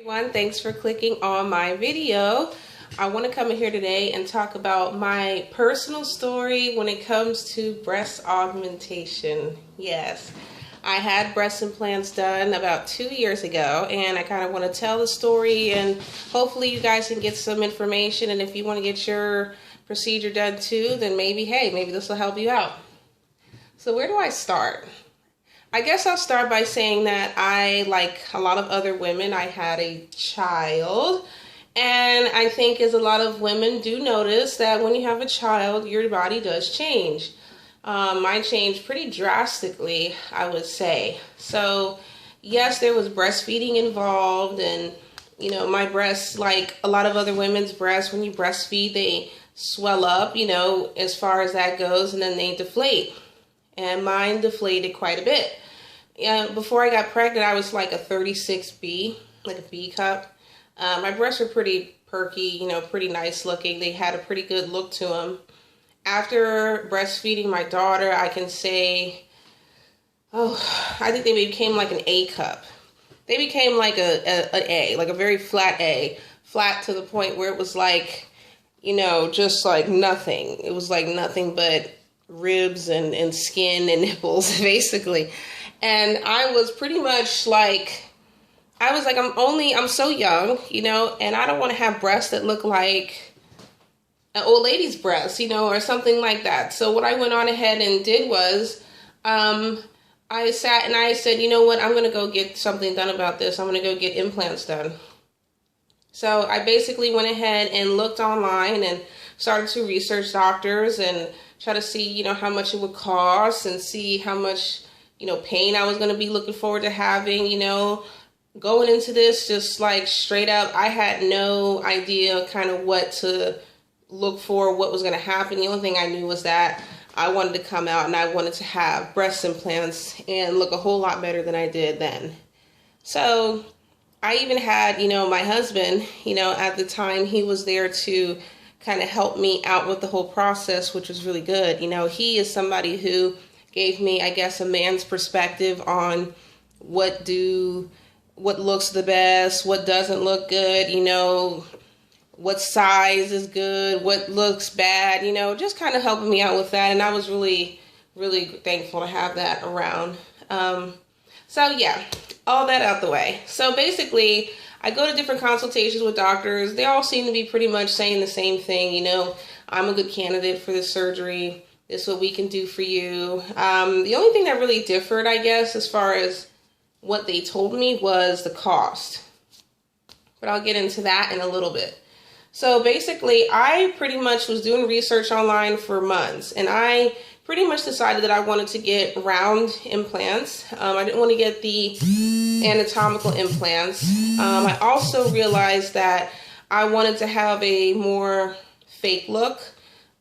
Everyone, thanks for clicking on my video. I want to come in here today and talk about my personal story when it comes to breast augmentation. Yes, I had breast implants done about 2 years ago, and I kind of want to tell the story, and hopefully you guys can get some information. And if you want to get your procedure done too, then maybe this will help you out. So where do I start? I guess I'll start by saying that I, like a lot of other women, I had a child. And I think as a lot of women do notice that when you have a child, your body does change. Mine changed pretty drastically, I would say. So yes, there was breastfeeding involved, and my breasts, like a lot of other women's breasts, when you breastfeed, they swell up, as far as that goes, and then they deflate. And mine deflated quite a bit. Before I got pregnant, I was like a 36B, like a B cup. My breasts were pretty perky, pretty nice looking. They had a pretty good look to them. After breastfeeding my daughter, I can say, I think they became like an A cup. They became like an A, like a very flat A, flat to the point where it was like, just like nothing. It was like nothing but ribs and skin and nipples, basically. And I was pretty much like, I'm so young, and I don't want to have breasts that look like an old lady's breasts, or something like that. So what I went on ahead and did was, I sat and I said, you know what, I'm going to go get something done about this. I'm going to go get implants done. So I basically went ahead and looked online and started to research doctors and try to see, how much it would cost, and see how much, pain I was going to be looking forward to having, going into this just like straight up. I had no idea kind of what to look for, what was going to happen. The only thing I knew was that I wanted to come out and I wanted to have breast implants and look a whole lot better than I did then. So I even had, my husband, at the time, he was there to kind of help me out with the whole process, which was really good. He is somebody who gave me, I guess, a man's perspective on what looks the best, what doesn't look good, what size is good, what looks bad, just kind of helping me out with that. And I was really, really thankful to have that around. So yeah, all that out the way. So basically, I go to different consultations with doctors. They all seem to be pretty much saying the same thing. I'm a good candidate for this surgery. This is what we can do for you. The only thing that really differed, I guess, as far as what they told me, was the cost. But I'll get into that in a little bit. So basically, I pretty much was doing research online for months, and I pretty much decided that I wanted to get round implants. I didn't want to get the anatomical implants. I also realized that I wanted to have a more fake look.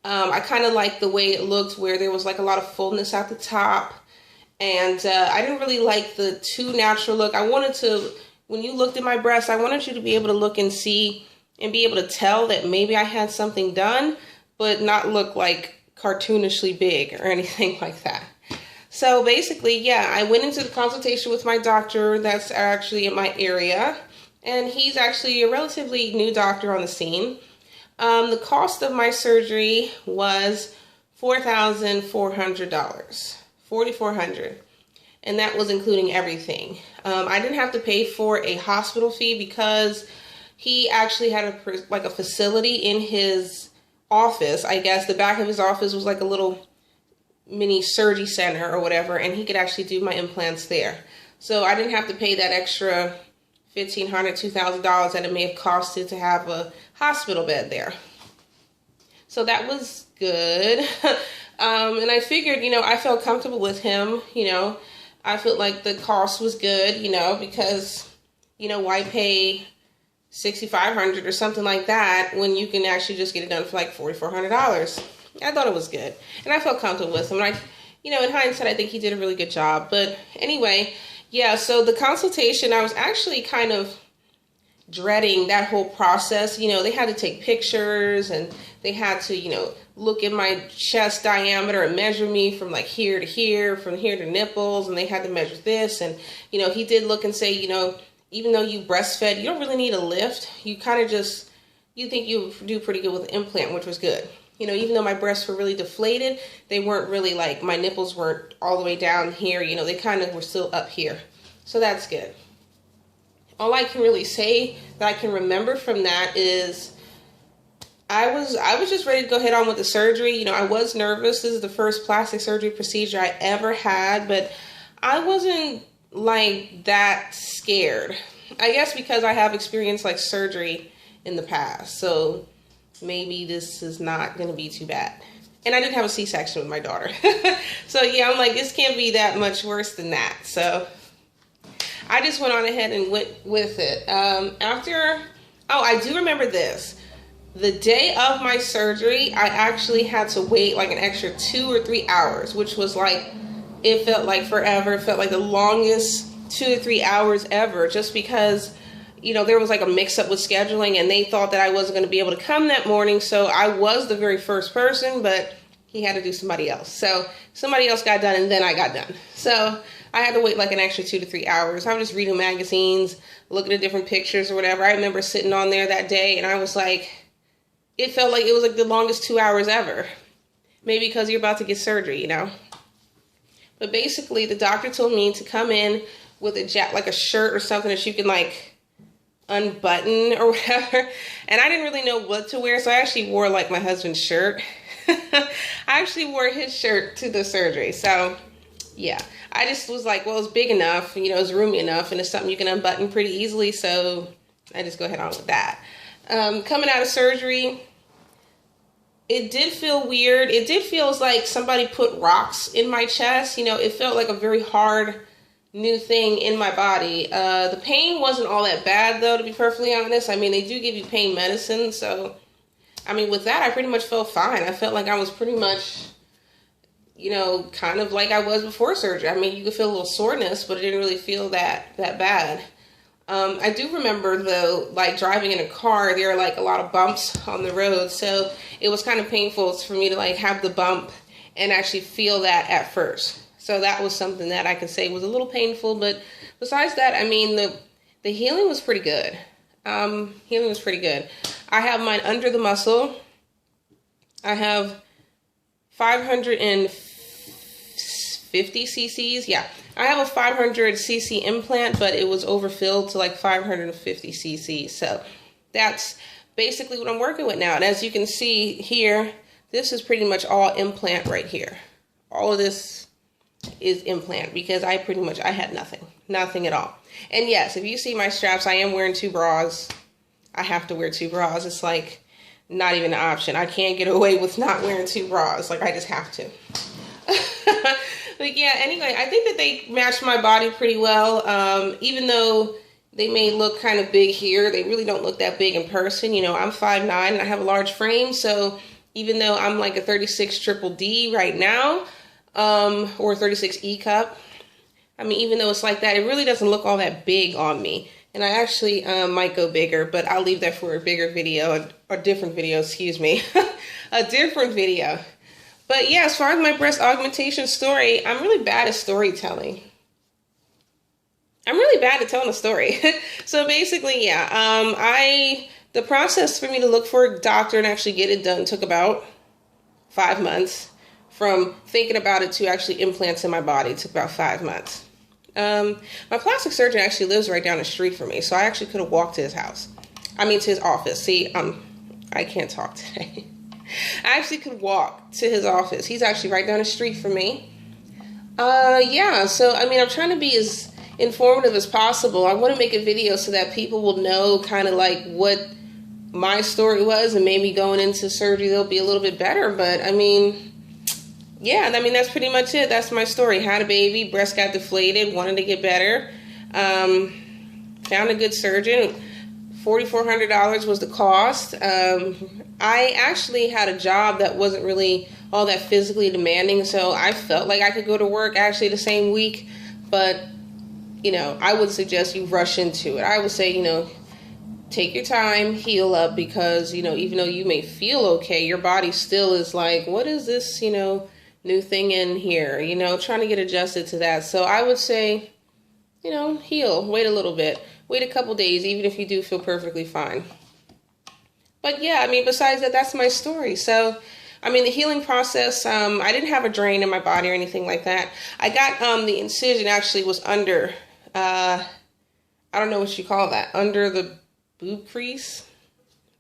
I kind of liked the way it looked, where there was like a lot of fullness at the top. And I didn't really like the too natural look. I wanted to, when you looked at my breasts, I wanted you to be able to look and see and be able to tell that maybe I had something done, but not look like cartoonishly big or anything like that. So basically, yeah, I went into the consultation with my doctor that's actually in my area, and he's actually a relatively new doctor on the scene. The cost of my surgery was $4,400, $4,400, and that was including everything. I didn't have to pay for a hospital fee because he actually had a facility in his office. I guess the back of his office was like a little mini surgery center or whatever, and he could actually do my implants there. So I didn't have to pay that extra $1,500, $2,000 that it may have costed to have a hospital bed there. So that was good. And I figured, I felt comfortable with him, I felt like the cost was good, because, why pay $6,500 or something like that when you can actually just get it done for like $4,400. I thought it was good, and I felt comfortable with him. And in hindsight, I think he did a really good job. But anyway, yeah, so the consultation, I was actually kind of dreading that whole process. They had to take pictures, and they had to, look at my chest diameter and measure me from like here to here, from here to nipples, and they had to measure this. And, he did look and say, even though you breastfed, you don't really need a lift. You kind of just, you think you do pretty good with the implant, which was good. You know, even though my breasts were really deflated, they weren't really like, my nipples weren't all the way down here. You know, they kind of were still up here. So that's good. All I can really say that I can remember from that is I was just ready to go head on with the surgery. You know, I was nervous. This is the first plastic surgery procedure I ever had, but I wasn't like that scared. I guess because I have experienced like surgery in the past. So maybe this is not going to be too bad. And I did have a C-section with my daughter. So yeah, I'm like, this can't be that much worse than that. So I just went on ahead and went with it. I do remember this. The day of my surgery, I actually had to wait like an extra 2 or 3 hours, which was like, it felt like forever. It felt like the longest 2 to 3 hours ever, just because, you know, there was like a mix up with scheduling and they thought that I wasn't going to be able to come that morning. So I was the very first person, but he had to do somebody else. So somebody else got done and then I got done. So I had to wait like an extra 2 to 3 hours. I was just reading magazines, looking at different pictures or whatever. I remember sitting on there that day and I was like, it felt like it was like the longest 2 hours ever. Maybe because you're about to get surgery, you know. But basically, the doctor told me to come in with like a shirt or something that you can like unbutton or whatever. And I didn't really know what to wear, so I actually wore like my husband's shirt. I actually wore his shirt to the surgery. So yeah, I just was like, well, it's big enough, you know, it's roomy enough, and it's something you can unbutton pretty easily. So I just go ahead on with that. Coming out of surgery, it did feel weird. It did feel like somebody put rocks in my chest. You know, it felt like a very hard new thing in my body. The pain wasn't all that bad, though, to be perfectly honest. I mean, they do give you pain medicine. So, I mean, with that, I pretty much felt fine. I felt like I was pretty much, you know, kind of like I was before surgery. I mean, you could feel a little soreness, but it didn't really feel that bad. I do remember, though, like driving in a car, there are like a lot of bumps on the road. So it was kind of painful for me to like have the bump and actually feel that at first. So that was something that I could say was a little painful. But besides that, I mean, the healing was pretty good. Healing was pretty good. I have mine under the muscle. I have 550 cc's. Yeah. I have a 500 cc implant, but it was overfilled to like 550 cc's. So that's basically what I'm working with now. And as you can see here, this is pretty much all implant right here. All of this is implant because I had nothing at all. And yes, if you see my straps, I am wearing 2 bras. I have to wear 2 bras. It's like not even an option. I can't get away with not wearing 2 bras. Like I just have to. But yeah, anyway, I think that they match my body pretty well. Even though they may look kind of big here, they really don't look that big in person. You know, I'm 5'9" and I have a large frame. So even though I'm like a 36 triple D right now, or 36 E cup, I mean, even though it's like that, it really doesn't look all that big on me. And I actually might go bigger, but I'll leave that for a bigger video, or different video, excuse me, a different video. But yeah, as far as my breast augmentation story, I'm really bad at storytelling. I'm really bad at telling a story. So basically, yeah, the process for me to look for a doctor and actually get it done took about 5 months. From thinking about it to actually implants in my body, it took about 5 months. My plastic surgeon actually lives right down the street from me, so I actually could have walked to his house. I mean, to his office. See, I can't talk today. I actually could walk to his office. He's actually right down the street from me. Yeah, so, I mean, I'm trying to be as informative as possible. I want to make a video so that people will know kind of like what my story was, and maybe going into surgery, they'll be a little bit better. But, I mean, yeah, I mean, that's pretty much it. That's my story. Had a baby, breast got deflated, wanted to get better. Found a good surgeon. $4,400 was the cost. I actually had a job that wasn't really all that physically demanding, so I felt like I could go to work actually the same week. But, you know, I would suggest you rush into it. I would say, you know, take your time, heal up, because, you know, even though you may feel okay, your body still is like, what is this, you know, new thing in here, you know, trying to get adjusted to that. So I would say, you know, heal, wait a little bit. wait a couple days, even if you do feel perfectly fine. But yeah, I mean, besides that, that's my story. So, I mean, the healing process, I didn't have a drain in my body or anything like that. I got, the incision actually was under, I don't know what you call that, under the boob crease.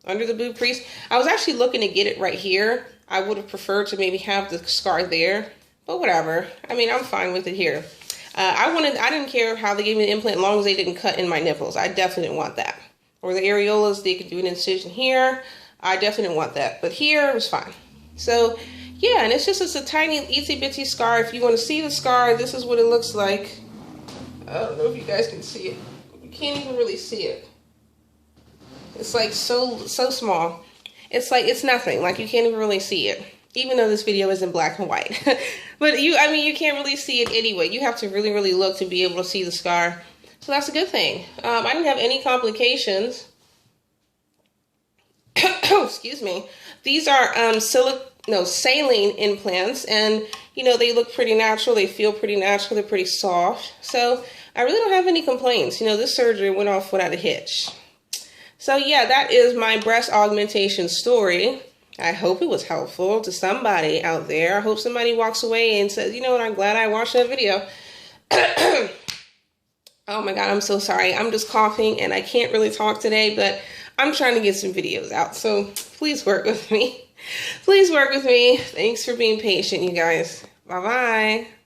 Under the boob crease. I was actually looking to get it right here. I would have preferred to maybe have the scar there, but whatever. I mean, I'm fine with it here. I didn't care how they gave me the implant as long as they didn't cut in my nipples. I definitely didn't want that. Or the areolas, they could do an incision here. I definitely didn't want that. But here, it was fine. So, yeah, and it's a tiny, itsy-bitsy scar. If you want to see the scar, this is what it looks like. I don't know if you guys can see it. You can't even really see it. It's like so small. It's like, it's nothing. Like, you can't even really see it. Even though this video is in black and white. But I mean, you can't really see it anyway. You have to really, really look to be able to see the scar. So that's a good thing. I didn't have any complications. Excuse me. These are saline implants, and you know, they look pretty natural. They feel pretty natural. They're pretty soft. So I really don't have any complaints. You know, this surgery went off without a hitch. So yeah, that is my breast augmentation story. I hope it was helpful to somebody out there. I hope somebody walks away and says, you know what, I'm glad I watched that video. Oh my God, I'm so sorry. I'm just coughing and I can't really talk today, but I'm trying to get some videos out. So please work with me. Please work with me. Thanks for being patient, you guys. Bye-bye.